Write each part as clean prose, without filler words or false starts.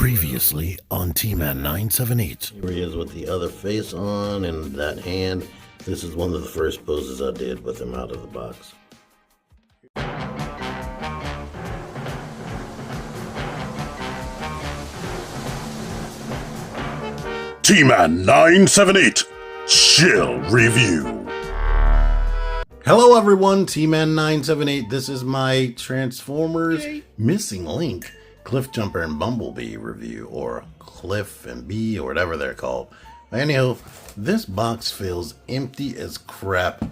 Previously on T-Man 978. Here he is with the other face on and that hand. This is one of the first poses I did with him out of the box. T-Man 978 Chill Review. Hello everyone, T-Man 978. This is my Transformers Missing Link Cliffjumper and Bumblebee review, or Cliff and Bee, or whatever they're called. Anyhow, this box feels empty as crap.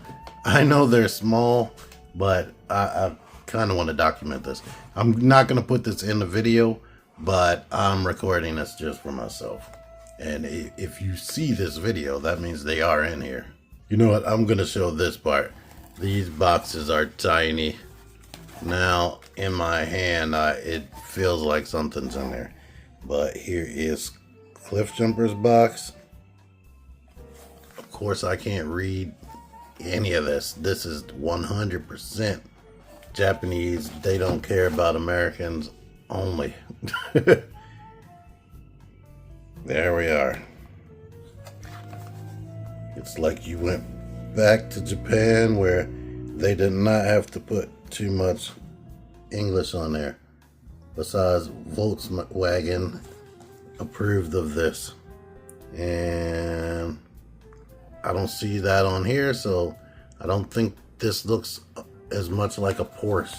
I know they're small, but I kind of want to document this. I'm not going to put this in the video, but I'm recording this just for myself. And if you see this video, that means they are in here. You know what? I'm going to show this part. These boxes are tiny. Now, in my hand, it feels like something's in there. But here is Cliffjumper's box. Of course, I can't read any of this. This is 100% Japanese. They don't care about Americans only. There we are. It's like you went back to Japan where they did not have to put too much English on there. Besides, Volkswagen approved of this. And I don't see that on here, so I don't think this looks as much like a Porsche.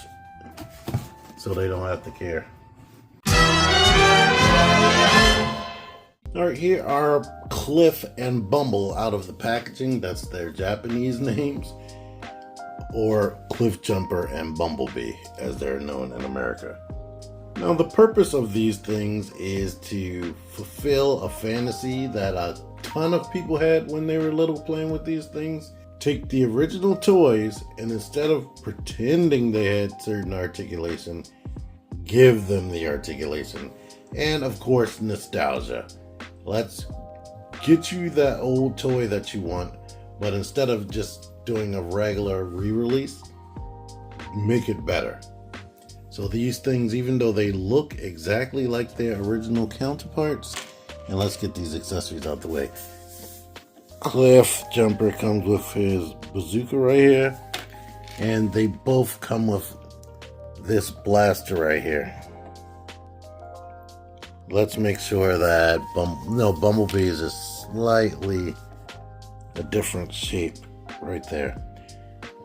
So they don't have to care. Alright, here are Cliff and Bumble out of the packaging. That's their Japanese names. Or Cliffjumper and Bumblebee, as they're known in America. Now, the purpose of these things is to fulfill a fantasy that a ton of people had when they were little playing with these things. Take the original toys, and instead of pretending they had certain articulation, give them the articulation. And, of course, nostalgia. Let's get you that old toy that you want, but instead of just doing a regular re-release, make it better. So these things, even though they look exactly like their original counterparts, and let's get these accessories out the way. Cliffjumper comes with his bazooka right here, and they both come with this blaster right here. Let's make sure that Bumblebee is just slightly a different shape right there.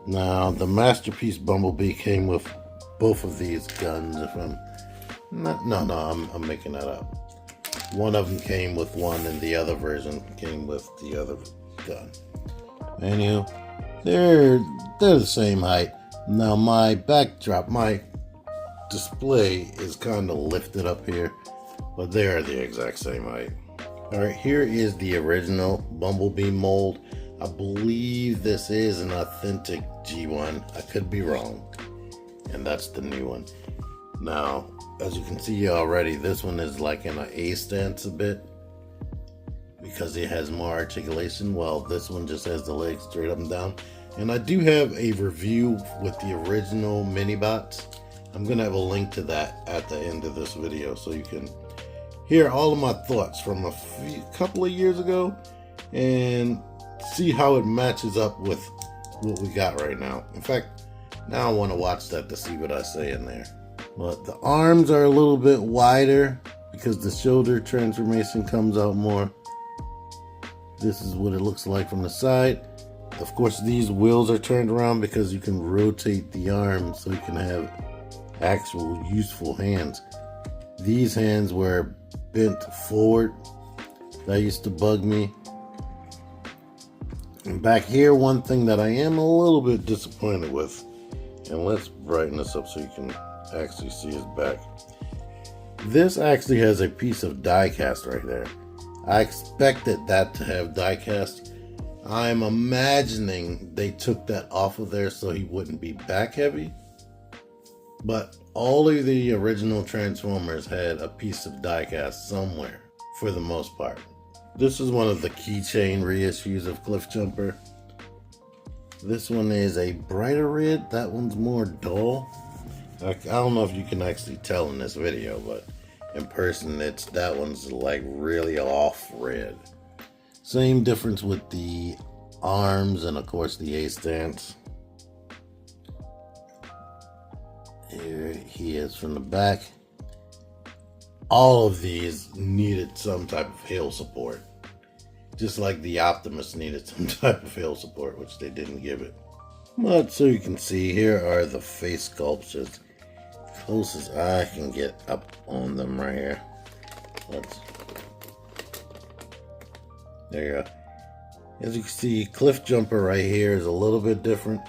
Now, the Masterpiece Bumblebee came with both of these guns. If I'm making that up. One of them came with one, and the other version came with the other gun. Anyway, they're the same height. Now, my backdrop, my display is kind of lifted up here, but they are the exact same height. Alright, here is the original Bumblebee mold. I believe this is an authentic G1. I could be wrong. And that's the new one. Now, as you can see already, this one is like in an A stance a bit, because it has more articulation, while this one just has the legs straight up and down. And I do have a review with the original mini-bots. I'm going to have a link to that at the end of this video, so you can hear all of my thoughts from a couple of years ago and see how it matches up with what we got right now. In fact, now I want to watch that to see what I say in there. But the arms are a little bit wider because the shoulder transformation comes out more. This is what it looks like from the side. Of course, these wheels are turned around because you can rotate the arms so you can have actual useful hands. These hands were bent forward. That used to bug me. And back here, one thing that I am a little bit disappointed with, and let's brighten this up so you can actually see his back. This actually has a piece of die cast right there. I expected that to have die cast. I'm imagining they took that off of there so he wouldn't be back heavy. But all of the original Transformers had a piece of die cast somewhere, for the most part. This is one of the keychain reissues of Cliffjumper. This one is a brighter red. That one's more dull. I don't know if you can actually tell in this video, but In person, that one's like really off red. Same difference with the arms and of course the A stance. Here he is from the back. All of these needed some type of hail support. Just like the Optimus needed some type of hail support, which they didn't give it. But so you can see, here are the face sculptures. Close as I can get up on them right here. There you go. As you can see, Cliffjumper right here is a little bit different.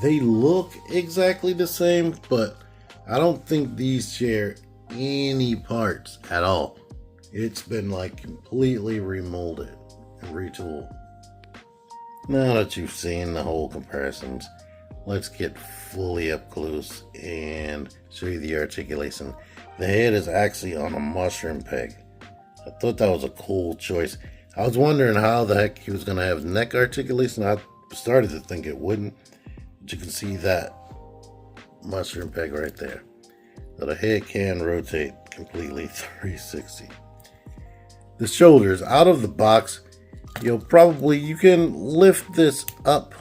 They look exactly the same, but I don't think these share any parts at all. It's been like completely remolded and retooled. Now that you've seen the whole comparisons, let's get fully up close and show you the articulation. The head is actually on a mushroom peg. I thought that was a cool choice. I was wondering how the heck he was going to have neck articulation. I started to think it wouldn't. But you can see that mushroom peg right there. So the head can rotate completely 360. The shoulders, out of the box, you can lift this up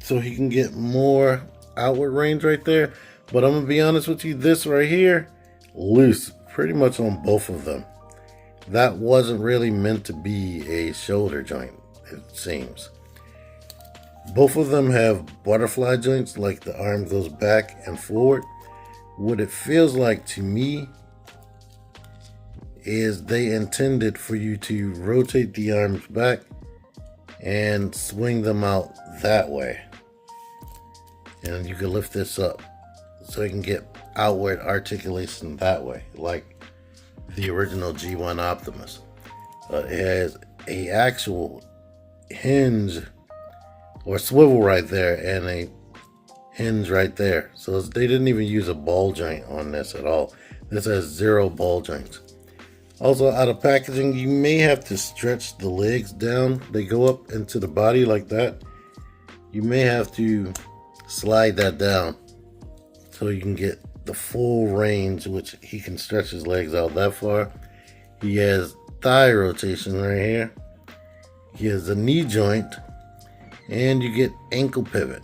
so he can get more outward range right there. But I'm gonna be honest with you, this right here, loose pretty much on both of them. That wasn't really meant to be a shoulder joint, it seems. Both of them have butterfly joints, like the arm goes back and forward. What it feels like to me is they intended for you to rotate the arms back and swing them out that way. And you can lift this up so you can get outward articulation that way, like the original G1 Optimus. But it has a actual hinge or swivel right there and a hinge right there. So they didn't even use a ball joint on this at all. This has 0 ball joints. Also, out of packaging, you may have to stretch the legs down. They go up into the body like that. You may have to slide that down so you can get the full range, which he can stretch his legs out that far. He has thigh rotation right here. He has a knee joint, and you get ankle pivot.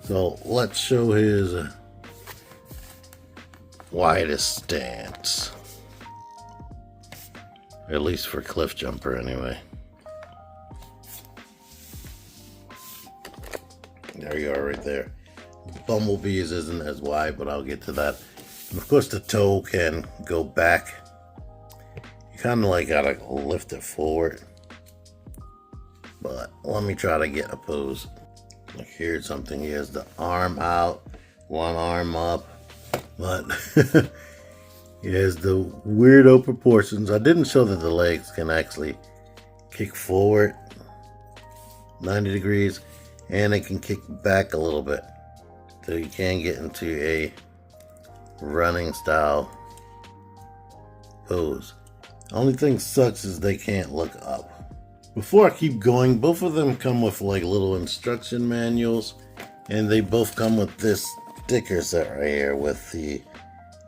So let's show his widest stance. At least for Cliffjumper anyway. There you are right there. Bumblebee's isn't as wide, but I'll get to that. And of course the toe can go back. You kind of like gotta lift it forward. But let me try to get a pose. Like here's something. He has the arm out, one arm up, but he has the weirdo proportions. I didn't show that the legs can actually kick forward 90 degrees, and they can kick back a little bit. So you can get into a running style pose. Only thing sucks is they can't look up. Before I keep going, both of them come with like little instruction manuals, and they both come with this sticker set right here with the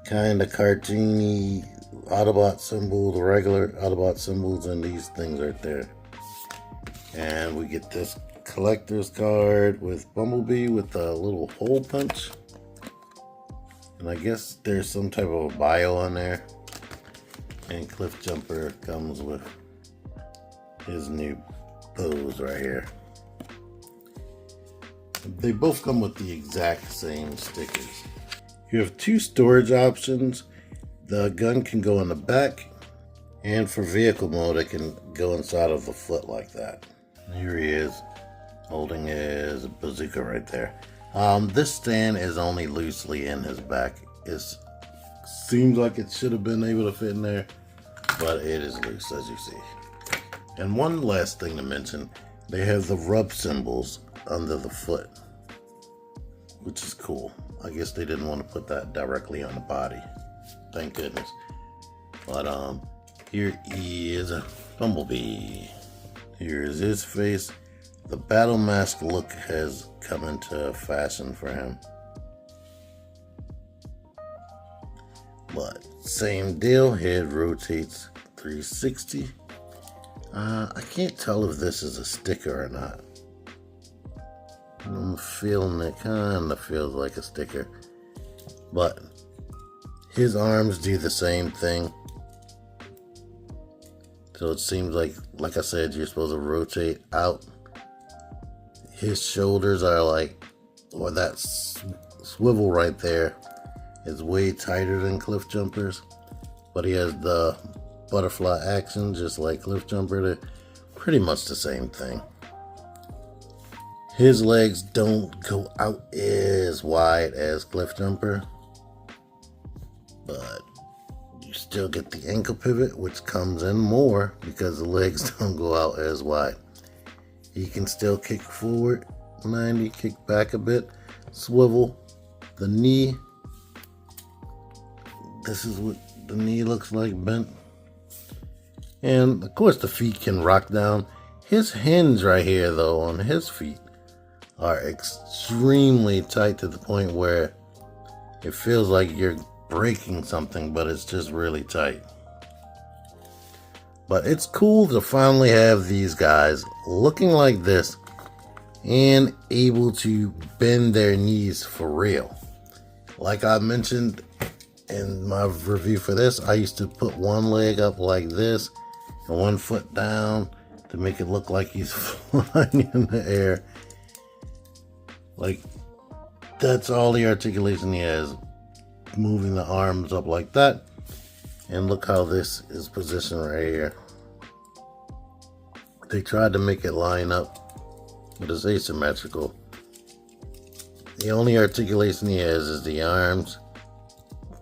kind of cartoony Autobot symbol, the regular Autobot symbols, and these things right there. And we get this collector's card with Bumblebee with a little hole punch. And I guess there's some type of bio on there. And Cliffjumper comes with his new pose right here. They both come with the exact same stickers. You have 2 storage options. The gun can go in the back, and for vehicle mode it can go inside of the foot like that. Here he is holding his bazooka right there. This stand is only loosely in his back. It seems like it should have been able to fit in there, but it is loose, as you see. And one last thing to mention, they have the rub symbols under the foot, which is cool. I guess they didn't want to put that directly on the body. Thank goodness. But here is Bumblebee. Here is his face. The battle mask look has come into fashion for him. But same deal, head rotates 360. I can't tell if this is a sticker or not. I'm feeling it kind of feels like a sticker. But his arms do the same thing. So it seems like I said, you're supposed to rotate out. His shoulders are or that swivel right there is way tighter than Cliffjumper's. But he has the butterfly action just like Cliffjumper. They're pretty much the same thing. His legs don't go out as wide as Cliffjumper, but you still get the ankle pivot, which comes in more because the legs don't go out as wide. He can still kick forward 90, kick back a bit, swivel the knee. This is what the knee looks like bent. And of course the feet can rock down. His hinge right here though on his feet are extremely tight to the point where it feels like you're breaking something, but it's just really tight. But it's cool to finally have these guys looking like this and able to bend their knees for real. Like I mentioned in my review for this, I used to put one leg up like this and one foot down to make it look like he's flying in the air. Like, that's all the articulation he has. Moving the arms up like that. And look how this is positioned right here. They tried to make it line up, but it's asymmetrical. The only articulation he has is the arms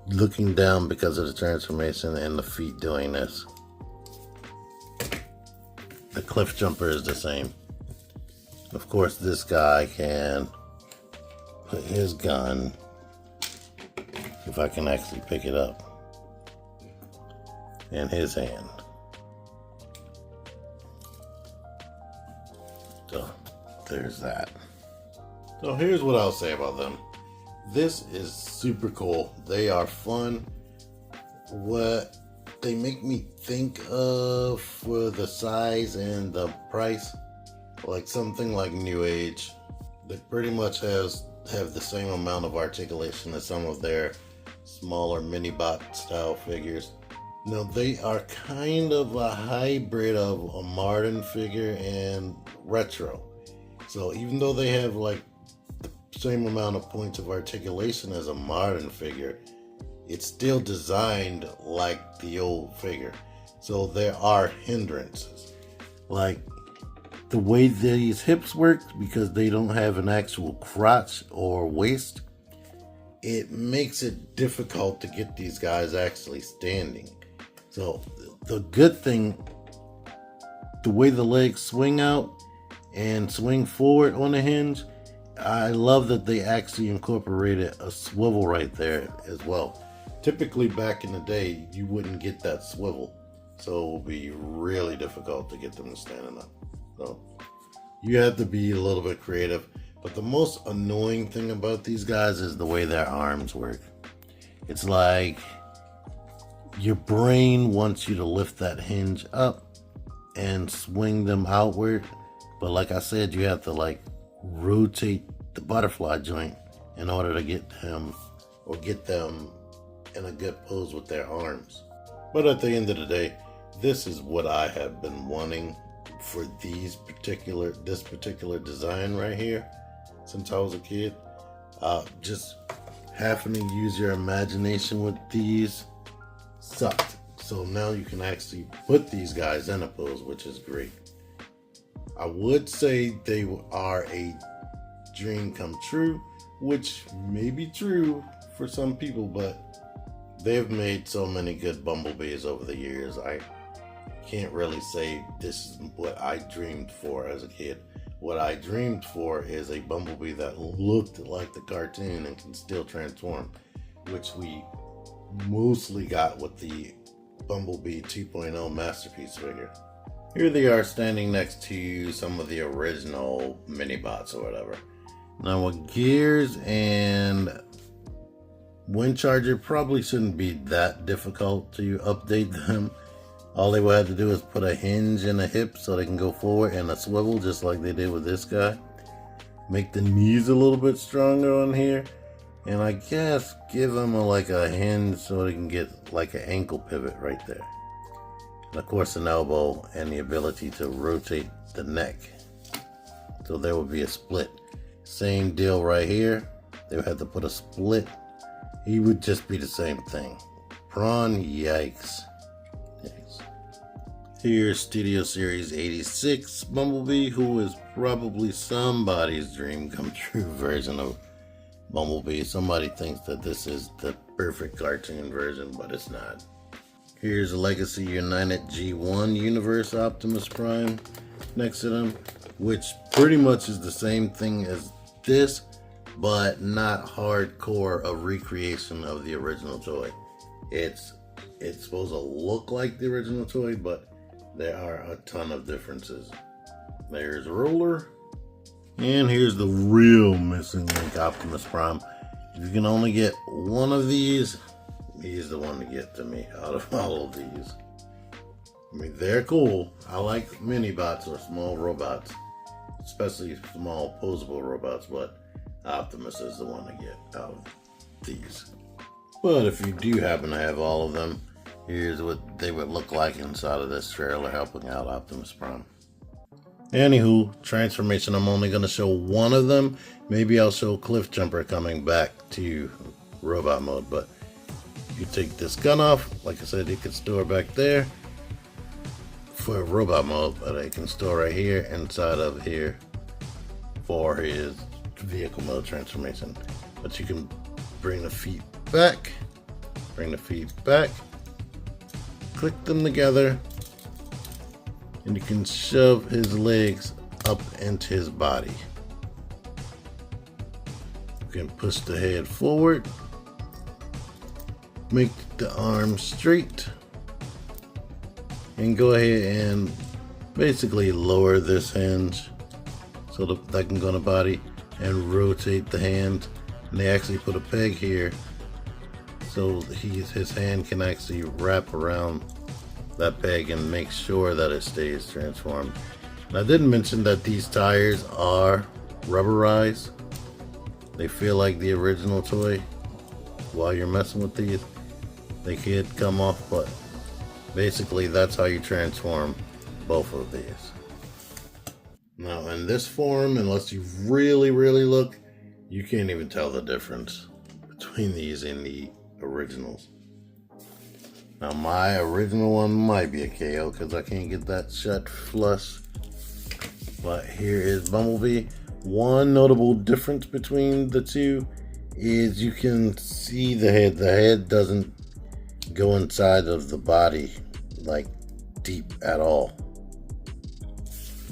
looking down because of the transformation and the feet doing this. The Cliffjumper is the same. Of course, this guy can put his gun, if I can actually pick it up, in his hand. So, there's that. So here's what I'll say about them. This is super cool. They are fun. What they make me think of for the size and the price, like something like New Age, that pretty much have the same amount of articulation as some of their smaller mini-bot style figures. Now they are kind of a hybrid of a modern figure and retro. So even though they have like the same amount of points of articulation as a modern figure, it's still designed like the old figure. So there are hindrances. Like the way these hips work, because they don't have an actual crotch or waist, it makes it difficult to get these guys actually standing. So the good thing, the way the legs swing out and swing forward on the hinge, I love that they actually incorporated a swivel right there as well. Typically back in the day, you wouldn't get that swivel. So it would be really difficult to get them to stand up. So you have to be a little bit creative. But the most annoying thing about these guys is the way their arms work. It's like your brain wants you to lift that hinge up and swing them outward. But like I said, you have to like rotate the butterfly joint in order to get them in a good pose with their arms. But at the end of the day, this is what I have been wanting for this particular design right here since I was a kid. Just having to use your imagination with these sucked. So now you can actually put these guys in a pose, which is great. I would say they are a dream come true, which may be true for some people, but they've made so many good Bumblebees over the years. I can't really say this is what I dreamed for as a kid. What I dreamed for is a Bumblebee that looked like the cartoon and can still transform, which we mostly got with the Bumblebee 2.0 Masterpiece figure. Here they are standing next to some of the original mini-bots or whatever. Now with gears and Wind Charger probably shouldn't be that difficult to update them. All they would have to do is put a hinge in a hip so they can go forward and a swivel just like they did with this guy. Make the knees a little bit stronger on here. And I guess give them like a hinge so they can get like an ankle pivot right there. And of course an elbow and the ability to rotate the neck. So there would be a split. Same deal right here. They would have to put a split. He would just be the same thing. Prawn, yikes. Here's Studio Series 86 Bumblebee, who is probably somebody's dream come true version of Bumblebee. Somebody thinks that this is the perfect cartoon version, but it's not. Here's Legacy United G1 Universe Optimus Prime next to them, which pretty much is the same thing as this, but not hardcore a recreation of the original toy. It's supposed to look like the original toy, but there are a ton of differences. There's Roller. And here's the real missing link Optimus Prime. If you can only get one of these, he's the one to get to me out of all of these. I mean, they're cool. I like mini bots or small robots, especially small posable robots, but Optimus is the one to get out of these. But if you do happen to have all of them, here's what they would look like inside of this trailer helping out Optimus Prime. Anywho, transformation, I'm only going to show one of them. Maybe I'll show Cliffjumper coming back to robot mode. But you take this gun off. Like I said, you can store back there for robot mode. But I can store right here inside of here for his vehicle mode transformation. But you can bring the feet back. Bring the feet back. Click them together, and you can shove his legs up into his body. You can push the head forward, make the arms straight, and go ahead and basically lower this hinge so that can go in the body and rotate the hand. And they actually put a peg here so his hand can actually wrap around that peg and make sure that it stays transformed. And I didn't mention that these tires are rubberized. They feel like the original toy. While you're messing with these, they could come off, but basically that's how you transform both of these. Now in this form, unless you really look, you can't even tell the difference between these and the originals. Now my original one might be a KO because I can't get that shut flush. But here is Bumblebee. One notable difference between the two is you can see the head. The head doesn't go inside of the body like deep at all.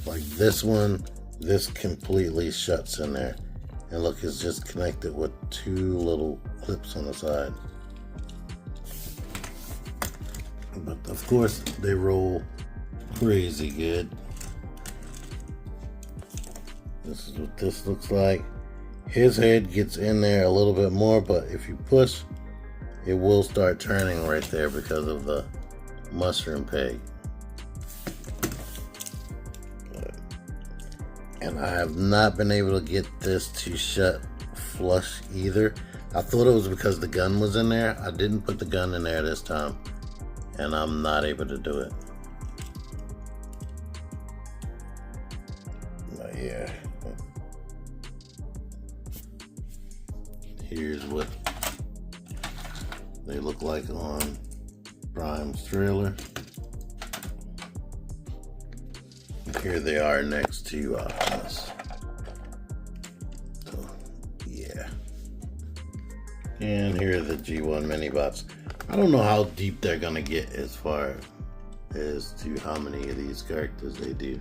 Like this one, this completely shuts in there. And look, it's just connected with two little clips on the side. But of course, they roll crazy good. This is what this looks like. His head gets in there a little bit more, but if you push, it will start turning right there because of the mushroom peg. And I have not been able to get this to shut flush either. I thought it was because the gun was in there. I didn't put the gun in there this time, and I'm not able to do it. But yeah. Here's what they look like on Prime's trailer. Here they are next to Optimus. So, yeah. And here are the G1 mini-bots. I don't know how deep they're gonna get as far as to how many of these characters they do.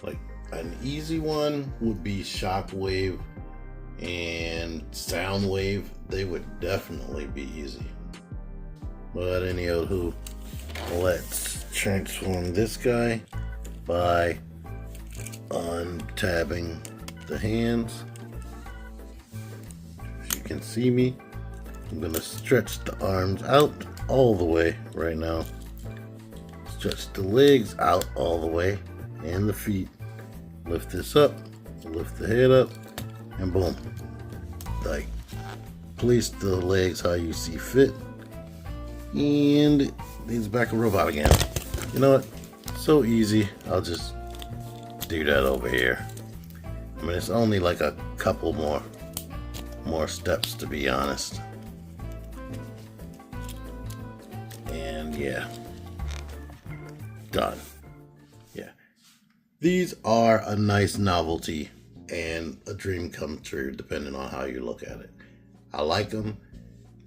Like, an easy one would be Shockwave and Soundwave. They would definitely be easy. But anywho, let's transform this guy by untabbing the hands. As you can see me. I'm gonna stretch the arms out all the way right now. Stretch the legs out all the way and the feet. Lift this up, lift the head up, and boom. Like, place the legs how you see fit. And he's back a robot again. You know what? So easy. I'll just do that over here. I mean, it's only like a couple more steps, to be honest. And yeah, done. Yeah, these are a nice novelty and a dream come true, depending on how you look at it. I like them.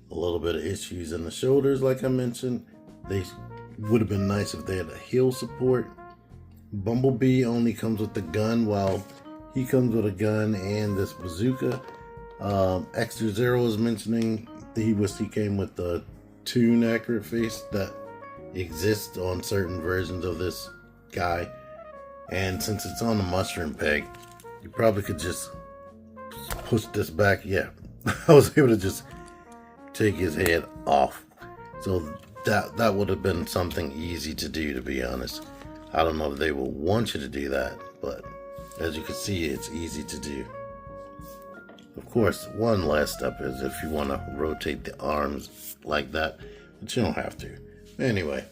A little bit of issues in the shoulders, like I mentioned. They would have been nice if they had a heel support. Bumblebee only comes with the gun, while he comes with a gun and this bazooka. Extra Zero was mentioning he wished he came with the tune accurate face that exists on certain versions of this guy. And since it's on the mushroom peg, you probably could just push this back. Yeah, I was able to just take his head off. So that would have been something easy to do, to be honest. I don't know if they will want you to do that, but as you can see, it's easy to do. Of course, one last step is if you want to rotate the arms like that, but you don't have to. Anyway,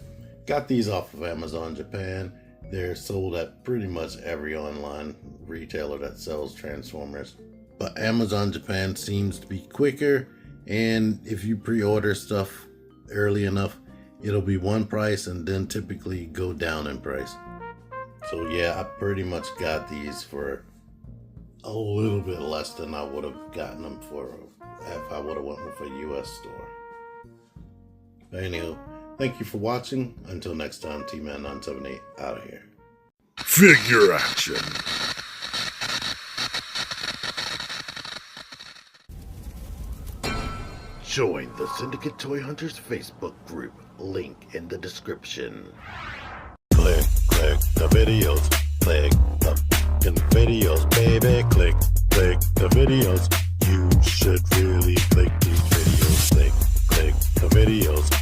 got these off of Amazon Japan. They're sold at pretty much every online retailer that sells Transformers. But Amazon Japan seems to be quicker, and if you pre-order stuff early enough, it'll be one price and then typically go down in price. So yeah, I pretty much got these for a little bit less than I would have gotten them for if I would have went with a US store. Anywho, thank you for watching. Until next time, T-Man978 out of here. Figure action. Join the Syndicate Toy Hunters Facebook group. Link in the description. Click the videos. Click the videos, baby. Click the videos. You should really click these videos. Click the videos.